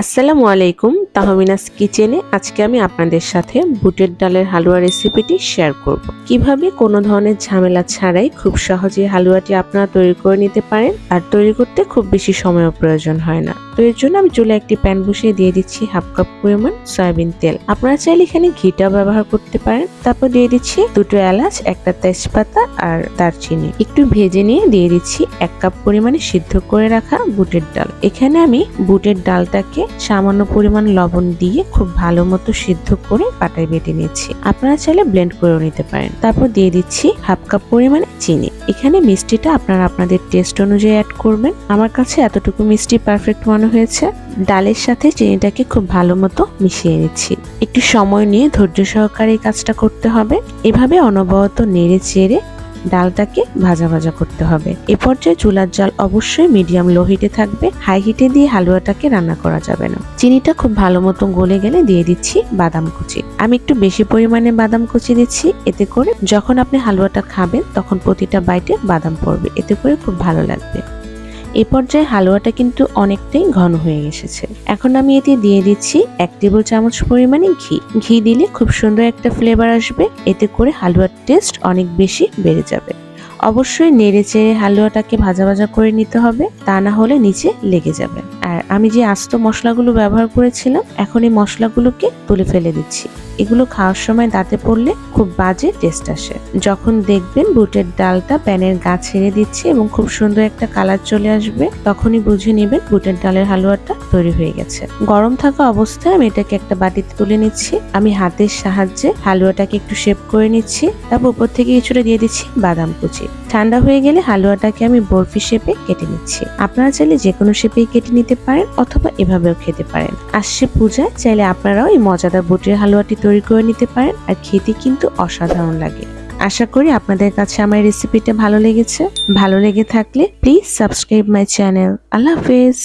আসসালামু আলাইকুম, তাহমিনাস কিচেনে আজকে আমি আপনাদের সাথে বুটের ডালের হালুয়া রেসিপিটি শেয়ার করব। কিভাবে কোনো ধরনের ঝামেলা ছাড়াই খুব সহজে হালুয়াটি আপনারা তৈরি করে নিতে পারেন, আর তৈরি করতে খুব বেশি সময়ও প্রয়োজন হয় না। তো এর জন্য আমি চুলায় একটি প্যান বসিয়ে দিয়ে দিচ্ছি হাফ কাপ পরিমাণ সয়াবিন তেল। আপনারা চাইলে এখানে ঘিটা ব্যবহার করতে পারেন। তারপর দিয়ে দিচ্ছি দুটো এলাচ, একটা তেজপাতা আর দারচিনি। একটু ভেজে নিয়ে দিয়ে দিচ্ছি 1 কাপ পরিমাণে সিদ্ধ করে রাখা বুটের ডাল। এখানে আমি বুটের ডালটাকে সামান্য পরিমাণ লবণ দিয়ে খুব ভালো মতো সিদ্ধ করে পাটায় বেটে নিচ্ছি। আপনারা চাইলে ব্লেন্ড করেও নিতে পারেন। তারপর দিয়ে দিচ্ছি হাফ কাপ পরিমাণে চিনি। এখানে মিষ্টিটা আপনারা আপনাদের টেস্ট অনুযায়ী অ্যাড করবেন। আমার কাছে এতটুকু মিষ্টি পারফেক্ট মনে হয়েছে। ডালের সাথে চিনিটাকে খুব ভালো মতো মিশিয়ে নিচ্ছি। একটু সময় নিয়ে ধৈর্য সহকারে এই কাজটা করতে হবে। এভাবে অনবরত নেড়ে চেড়ে ডালটাকে ভাজা ভাজা করতে হবে। এ পর্যায়ে চুলার জাল অবশ্যই মিডিয়াম লো হিটে থাকবে। হাই হিটে দিয়ে হালুয়াটাকে রান্না করা যাবে না। চিনিটা খুব ভালো মতো গলে গেলে দিয়ে দিচ্ছি বাদাম কুচি। আমি একটু বেশি পরিমাণে বাদাম কুচি দিচ্ছি, এতে করে যখন আপনি হালুয়াটা খাবেন তখন প্রতিটা বাইটে বাদাম পড়বে, এতে করে খুব ভালো লাগবে। এই পর্যায়ে হালুয়াটা কিন্তু অনেকটাই ঘন হয়ে এসেছে। এখন আমি এতে দিয়ে দিচ্ছি 1 টেবিল চামচ পরিমাণে ঘি। ঘি দিলে খুব সুন্দর একটা ফ্লেভার আসবে, এতে করে হালুয়ার টেস্ট অনেক বেশি বেড়ে যাবে। অবশ্যই নেড়ে চেড়ে হালুয়াটাকে ভাজা ভাজা করে নিতে হবে, তা না হলে নিচে লেগে যাবে। আর আমি যে আস্ত মশলাগুলো ব্যবহার করেছিলাম, এখন এই মশলাগুলোকে তুলে ফেলে দিচ্ছি। এগুলো খাওয়ার সময় দাঁতে পড়লে খুব বাজে টেস্ট আসে। যখন দেখবেন বুটের ডালটা প্যানের গা ছেড়ে দিচ্ছে এবং খুব সুন্দর একটা কালার চলে আসবে, তখনই বুঝে নেবেন বুটের ডালের হালুয়াটা তৈরি হয়ে গেছে। গরম থাকা অবস্থায় আমি এটাকে একটা বাটিতে তুলে নিচ্ছি। আমি হাতের সাহায্যে হালুয়াটাকে একটু শেপ করে নিচ্ছি। তারপর উপর থেকে কিছুটা দিয়ে দিচ্ছি বাদাম কুচি। ঠান্ডা হয়ে গেলে হালুয়াটাকে আমি বরফি শেপে কেটে নিচ্ছি। আপনারা চাইলে যে কোনো শেপেই কেটে নিতে পারেন, অথবা এভাবেও খেতে পারেন। আসছে পূজায়, চাইলে আপনারাও এই মজাদার বুটের হালুয়াটি তৈরি করে নিতে পারেন, আর খেতে কিন্তু অসাধারণ লাগে। আশা করি আপনাদের কাছে আমার রেসিপিটা ভালো লেগেছে। ভালো লেগে থাকলে প্লিজ সাবস্ক্রাইব মাই চ্যানেল। আল্লাহ হাফেজ।